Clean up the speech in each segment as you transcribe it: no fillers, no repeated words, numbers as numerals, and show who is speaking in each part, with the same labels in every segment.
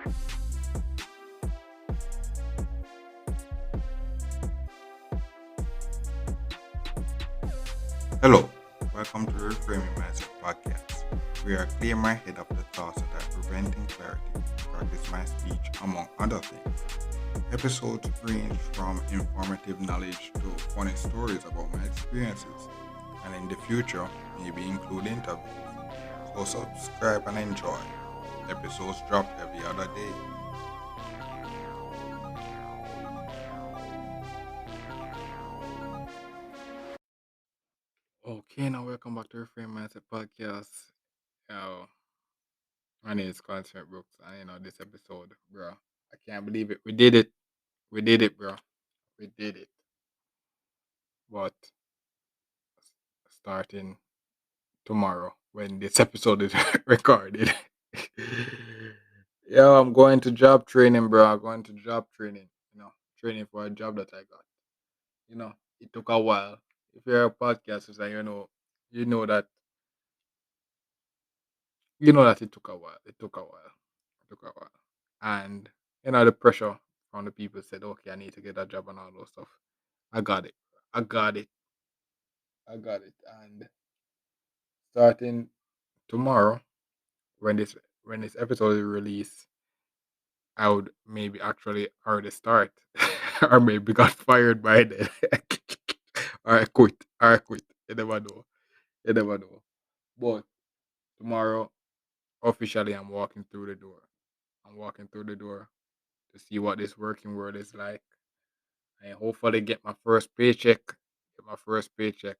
Speaker 1: Hello, welcome to the Reframing Mindset podcast. We are clear my head of the thoughts that are preventing clarity, practice my speech, among other things. Episodes range from informative knowledge to funny stories about my experiences, and in the future, maybe include interviews. So subscribe and enjoy. Episodes drop every other day. Okay, now welcome back to Reframing Mindset podcast. Uh, my name is Constant Brooks, and this episode, bro, I can't believe it. We did it. We did it, bro. We did it. But starting tomorrow, when this episode is recorded, yeah, I'm going to job training, bro. I'm going to job training. Training for a job that I got. It took a while. If you're a podcaster, and you know that it took a while. It took a while. It took a while. And the pressure from the people said, okay, I need to get a job and all those stuff. I got it. I got it. I got it. And starting tomorrow, when this episode is released, I would maybe actually already start, or maybe got fired by then, or I quit, You never know. You never know. But tomorrow, officially, I'm walking through the door. I'm walking through the door to see what this working world is like, and hopefully get my first paycheck. Get my first paycheck.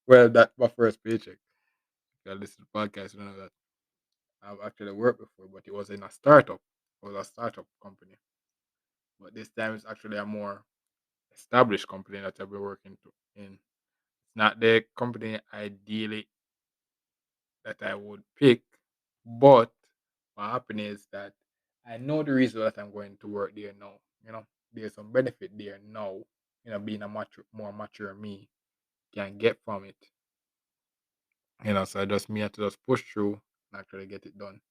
Speaker 1: Well, that's my first paycheck. I listen to podcasts, that. I've actually worked before, but it was in a startup. It was a startup company. But this time it's actually a more established company that I've been working in. It's not the company ideally that I would pick, but what happened is that I know the reason that I'm going to work there now. There's some benefit there now. Being a more mature me can get from it. So I just me have to just push through and actually get it done.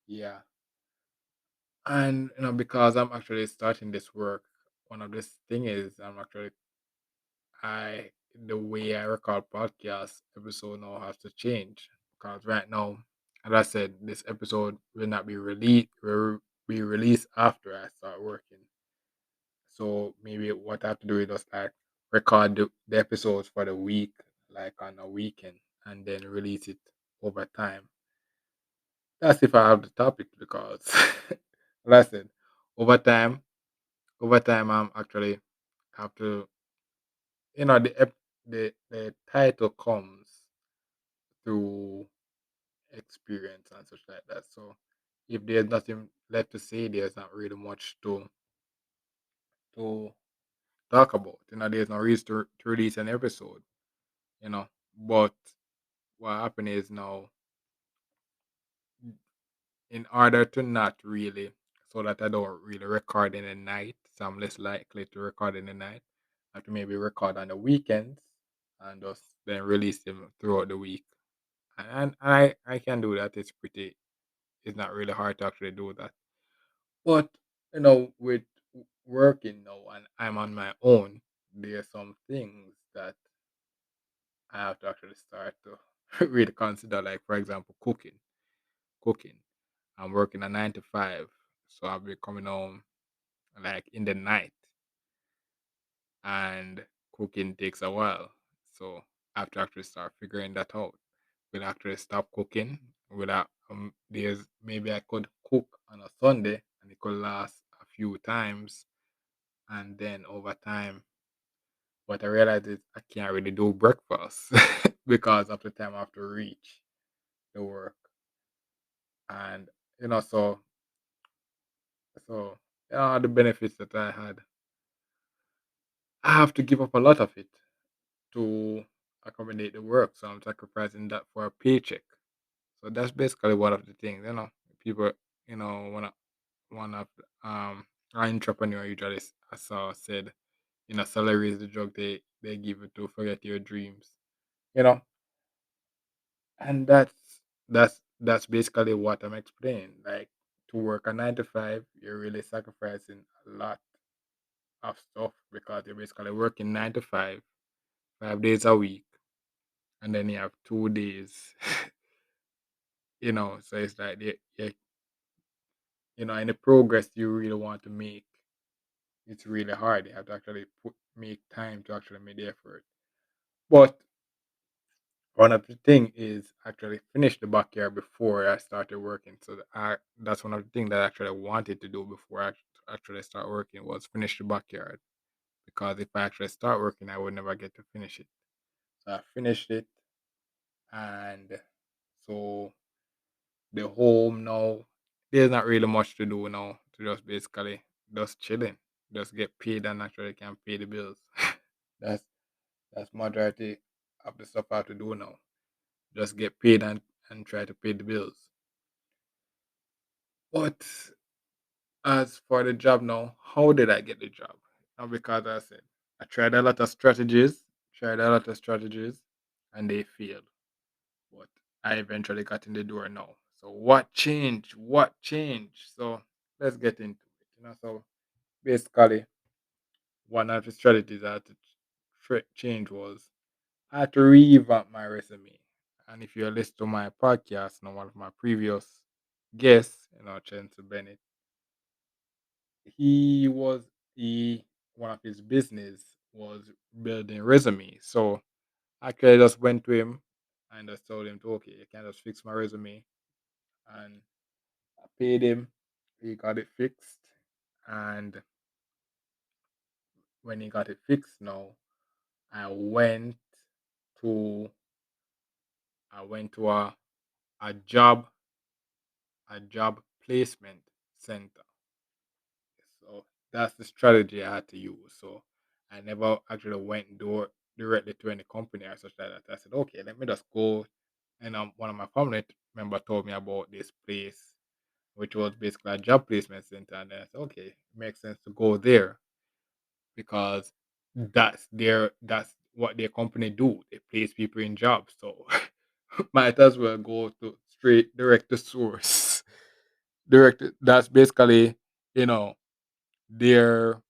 Speaker 1: Yeah. And because I'm actually starting this work, one of this thing is I the way I record podcast episode now has to change because right now, as I said, this episode will not will be released after I start working. So maybe what I have to do is just like record the episodes for the week, like on a weekend, and then release it over time. That's if I have the topic because, like I said, over time, I'm actually have to, the title comes through experience and such like that. So if there's nothing left to say, there's not really much to talk about. There's no reason to release an episode. But what happened is now, in order to not really, so that I don't really record in the night, so I'm less likely to record in the night. I have to maybe record on the weekends and just then release them throughout the week. And I can do that. It's not really hard to actually do that. But with working now and I'm on my own, there are some things that I have to actually start to really consider. Like for example, cooking. Cooking. I'm working a 9 to 5, so I'll be coming home like in the night, and cooking takes a while. So I have to actually start figuring that out. Will I actually stop cooking? There's maybe I could cook on a Sunday and it could last a few times, and then over time, what I realized is I can't really do breakfast because of the time I have to reach the work, and so the benefits that I had, I have to give up a lot of it to accommodate the work. So I'm sacrificing that for a paycheck. So that's basically one of the things. People, one of an entrepreneur usually I saw said, salary is the drug they give you to forget your dreams. You know, and that's basically what I'm explaining. Like to work a 9 to 5, you're really sacrificing a lot of stuff because you're basically working 9 to 5, 5 days a week, and then you have 2 days. So it's like any progress you really want to make, it's really hard. You have to actually make time to actually make the effort. But one of the thing is actually finish the backyard before I started working. So that's one of the things that I actually wanted to do before I actually start working was finish the backyard. Because if I actually start working, I would never get to finish it. So I finished it, and so the home now, there's not really much to do now. To just basically just chilling, just get paid and actually can pay the bills. that's that's majority of the stuff I have to do now. Just get paid and try to pay the bills. But as for the job now, how did I get the job? Now, because I said I tried a lot of strategies, and they failed. But I eventually got in the door now. So what changed? What changed? So let's get into it. So basically, one of the strategies I had to change was I had to revamp my resume. And if you listen to my podcast, one of my previous guests, Chancellor Bennett, he was he one of his business was building resume. So I could have just went to him and just told him, okay, you can just fix my resume, and I paid him. He got it fixed, and when he got it fixed, now I went to a job placement center. So that's the strategy I had to use. So I never actually went directly to any company or such like that. I said, okay, let me just go. And one of my family member told me about this place, which was basically a job placement center. And then I said, okay, it makes sense to go there because that's what their company do. They place people in jobs. So might as well go to straight direct to source. Direct that's basically, you know, their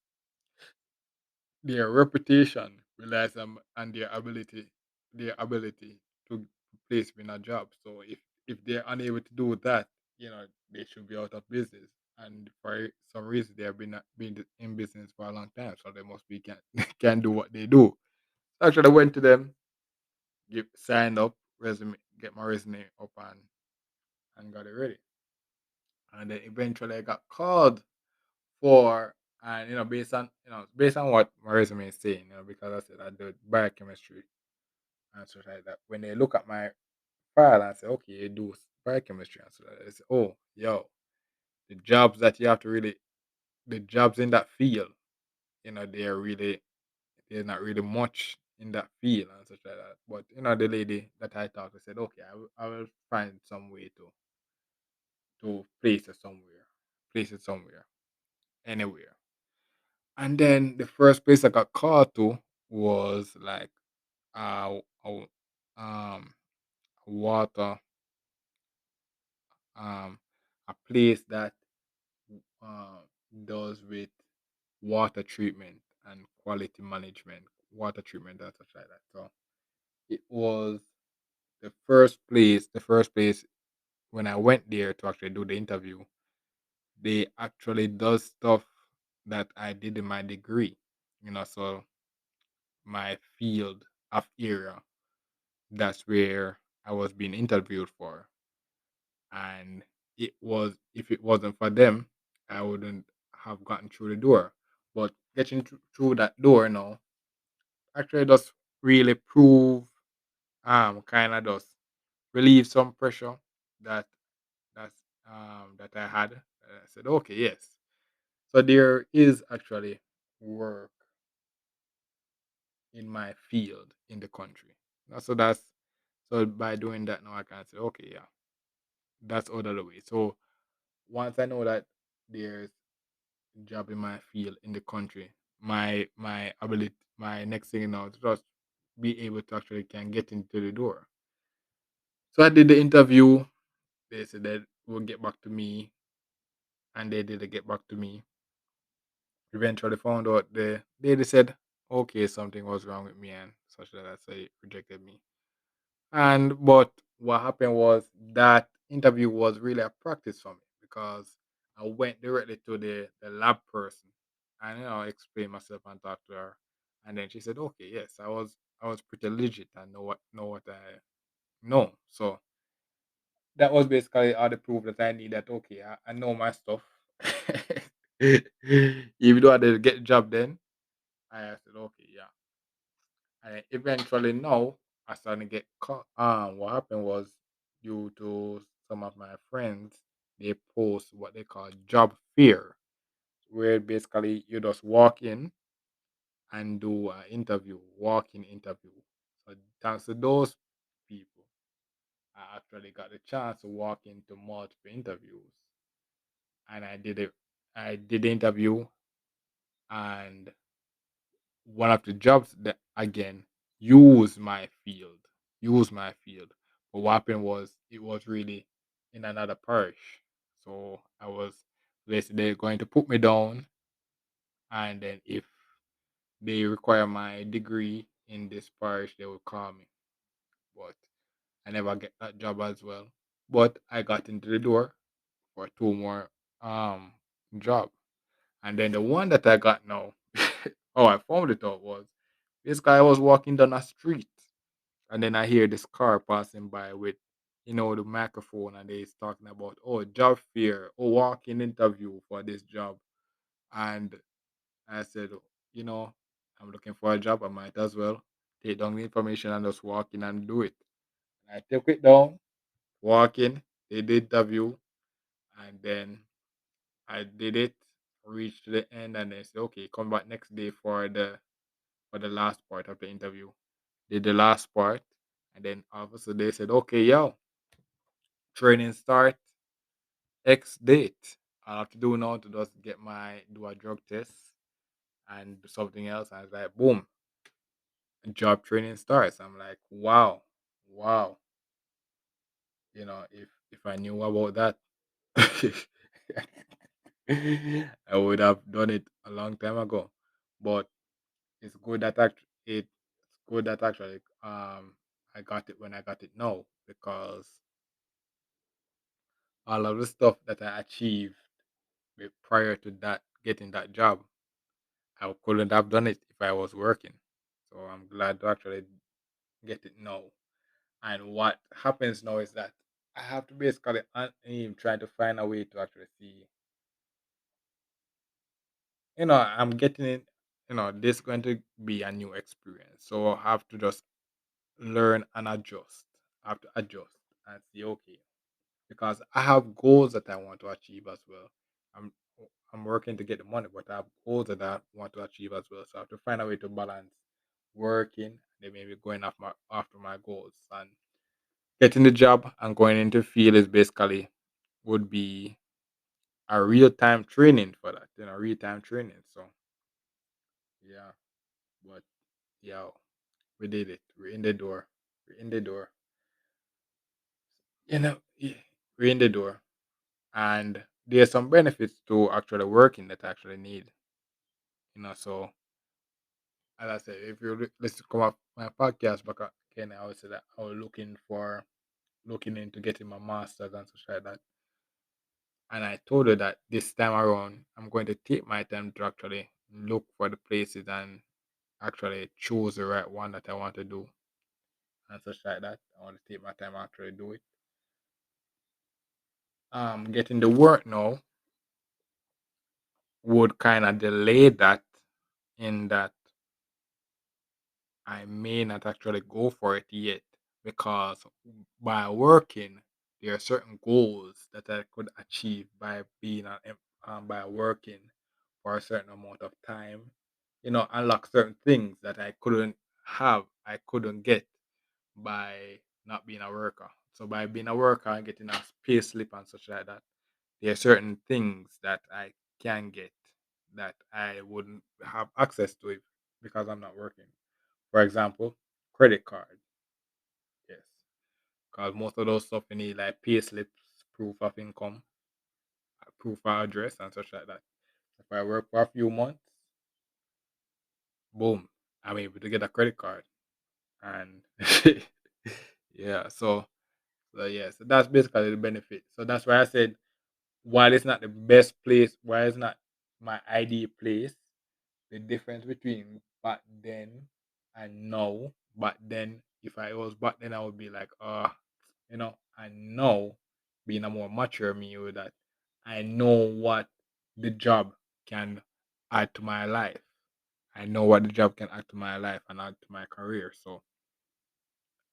Speaker 1: their reputation relies on their ability to place me in a job. So if they're unable to do that, they should be out of business. And for some reason, they have been in business for a long time, so they must be can can do what they do. So actually, I went to them, signed up, get my resume up, and got it ready. And then eventually, I got called for, and based on what my resume is saying, because I said I did biochemistry and stuff like that. When they look at my file and say, okay, you do biochemistry and stuff like that, they say, oh, yo, the jobs that you have to really, the jobs in that field, there's not really much in that field and such like that. But the lady that I talked to said, okay, I will find some way to place it somewhere, anywhere. And then the first place I got called to was like a um water um a place that uh, does with water treatment and quality management, water treatment and such like that. So it was the first place when I went there to actually do the interview, they actually does stuff that I did in my degree. So my field of area, that's where I was being interviewed for. And if it wasn't for them, I wouldn't have gotten through the door. But getting through that door now actually does really prove, kind of does relieve some pressure that that I had. I said, okay, yes. So there is actually work in my field in the country. So by doing that now I can say, okay, yeah, that's out of the way. So once I know that there's job in my field in the country, my next thing now to just be able to actually can get into the door. So I did the interview. They said that will get back to me and they didn't get back to me. Eventually found out they said, okay, something was wrong with me and such that they rejected me. And but what happened was that interview was really a practice for me because I went directly to the lab person and explained myself and talked to her. And then she said, okay, yes, I was pretty legit and know what I know. So that was basically all the proof that I need that okay, I know my stuff. Even though I didn't get the job then, I said, okay, yeah. And eventually now I started to get caught. What happened was due to some of my friends, they post what they call job fair, where basically you just walk in and do an interview, walk-in interview. So thanks to those people, I actually got the chance to walk into multiple interviews, and I did it. I did the interview, and one of the jobs that again use my field, use my field. But what happened was it was really in another parish. So I was basically going to put me down, and then if they require my degree in this parish, they will call me. But I never get that job as well. But I got into the door for two more job. And then the one that I got now, oh, I found it out was this guy was walking down a street, and then I hear this car passing by with, the microphone, and they's talking about, oh, job fair, oh, walk-in interview for this job. And I said, you know, I'm looking for a job. I might as well take down the information and just walk in and do it. And I took it down, walk in, did the interview, and then I did it, reached the end, and they said, okay, come back next day for the last part of the interview. Did the last part, and then obviously they said, okay, yo, training start X date. All I have to do now to just do a drug test and do something else. And it's like, boom, job training starts. I'm like, wow, wow. If I knew about that, I would have done it a long time ago. But it's good that actually I got it when I got it now because all of the stuff that I achieved prior to that getting that job, I couldn't have done it if I was working. So I'm glad to actually get it now. And what happens now is that I have to basically try to find a way to actually see, I'm getting it, this is going to be a new experience. So I have to just learn and adjust. I have to adjust and see, okay, because I have goals that I want to achieve as well. I'm I'm working to get the money, but I have goals that I want to achieve as well. So I have to find a way to balance working, then maybe going after my goals and getting the job and going into field is basically would be a real time training for that, real time training. So yeah, but yeah, we did it. We're in the door. We're in the door. We're in the door. And there's some benefits to actually working that I actually need. So as I said, if you listen to come up my podcast back again, I would say that I was looking into getting my masters and such like that. And I told her that this time around I'm going to take my time to actually look for the places and actually choose the right one that I want to do and such like that. I want to take my time and actually do it. Getting the work now would kind of delay that in that I may not actually go for it yet because by working, there are certain goals that I could achieve by by working for a certain amount of time. Unlock certain things that I couldn't get by not being a worker. So by being a worker and getting a pay slip and such like that, there are certain things that I can get that I wouldn't have access to it because I'm not working. For example, credit card. Yes, because most of those stuff you need like pay slips, proof of income, proof of address and such like that. If I work for a few months, boom, I'm able to get a credit card. And yeah, so that's basically the benefit. So that's why I said while it's not the best place, while it's not my ideal place, the difference between back then and now, back then, if I was back then, I would be like, and now being a more mature me with that, I know what the job can add to my life. I know what the job can add to my life and add to my career. So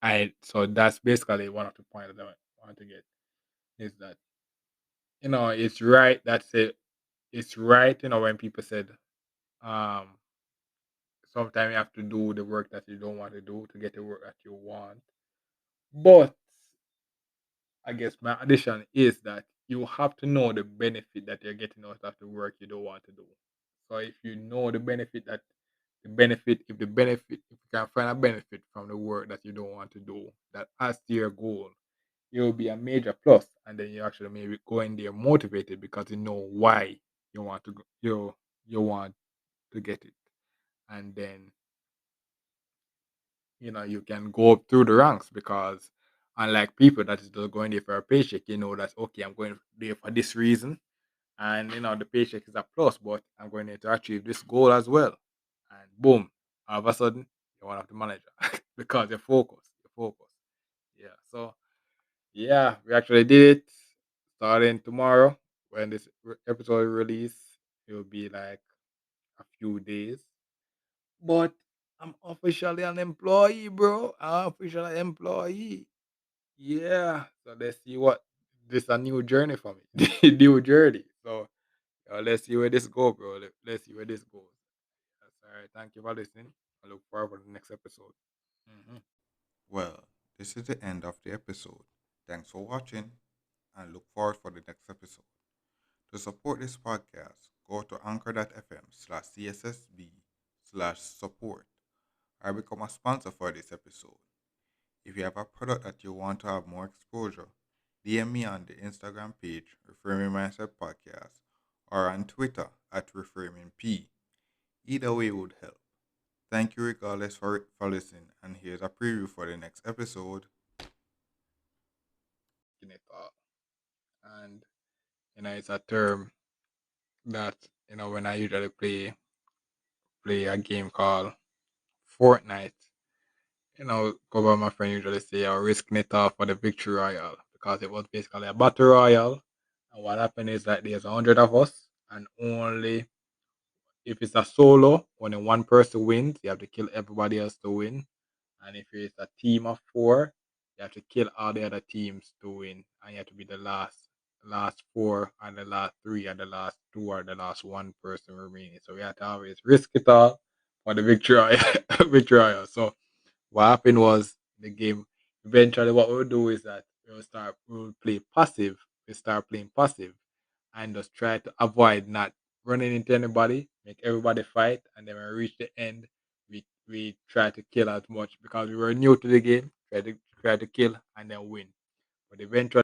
Speaker 1: that's basically one of the points that I want to get is that it's right. That's it. It's right. When people said um sometimes you have to do the work that you don't want to do to get the work that you want. But I guess my addition is that you have to know the benefit that you're getting out of the work you don't want to do. So if you know if you can find a benefit from the work that you don't want to do that adds to your goal, it will be a major plus, and then you actually maybe go in there motivated because you know why you want to go, you want to get it, and then you can go up through the ranks because unlike people that is just going there for a paycheck, that okay, I'm going there for this reason, and the paycheck is a plus, but I'm going there to achieve this goal as well, and boom, all of a sudden you're one of the manager because you're focused. Yeah, so yeah, we actually did it. Starting tomorrow, when this episode release, it will be like a few days. But I'm officially an employee, bro. I'm officially an employee. Yeah. So let's see what this a new journey for me. New journey. So let's see where this go, bro. Let's see where this goes. That's all right. Thank you for listening. I look forward to the next episode. Mhm.
Speaker 2: Well, this is the end of the episode. Thanks for watching and look forward for the next episode. To support this podcast, go to anchor.fm/cssb/support or become a sponsor for this episode. If you have a product that you want to have more exposure, DM me on the Instagram page, Reframing Mindset Podcast, or on Twitter at ReframingP. Either way would help. Thank you regardless for listening, and here's a preview for the next episode.
Speaker 1: In it all. And it's a term that when I usually play a game called Fortnite. Cover my friend usually say I risking it all for the victory royale because it was basically a battle royale. And what happened is that there's 100 of us, and only if it's a solo, only one person wins. You have to kill everybody else to win. And if it's a team of four, you have to kill all the other teams to win, and you have to be the last four, and the last three, and the last two, or the last one person remaining. So we have to always risk it all for the victory, victory. So what happened was the game. Eventually, what we'll do is that we'll play passive. We start playing passive and just try to avoid not running into anybody, make everybody fight, and then when we reach the end, we try to kill as much because we were new to the game. Try to kill and then win. But eventually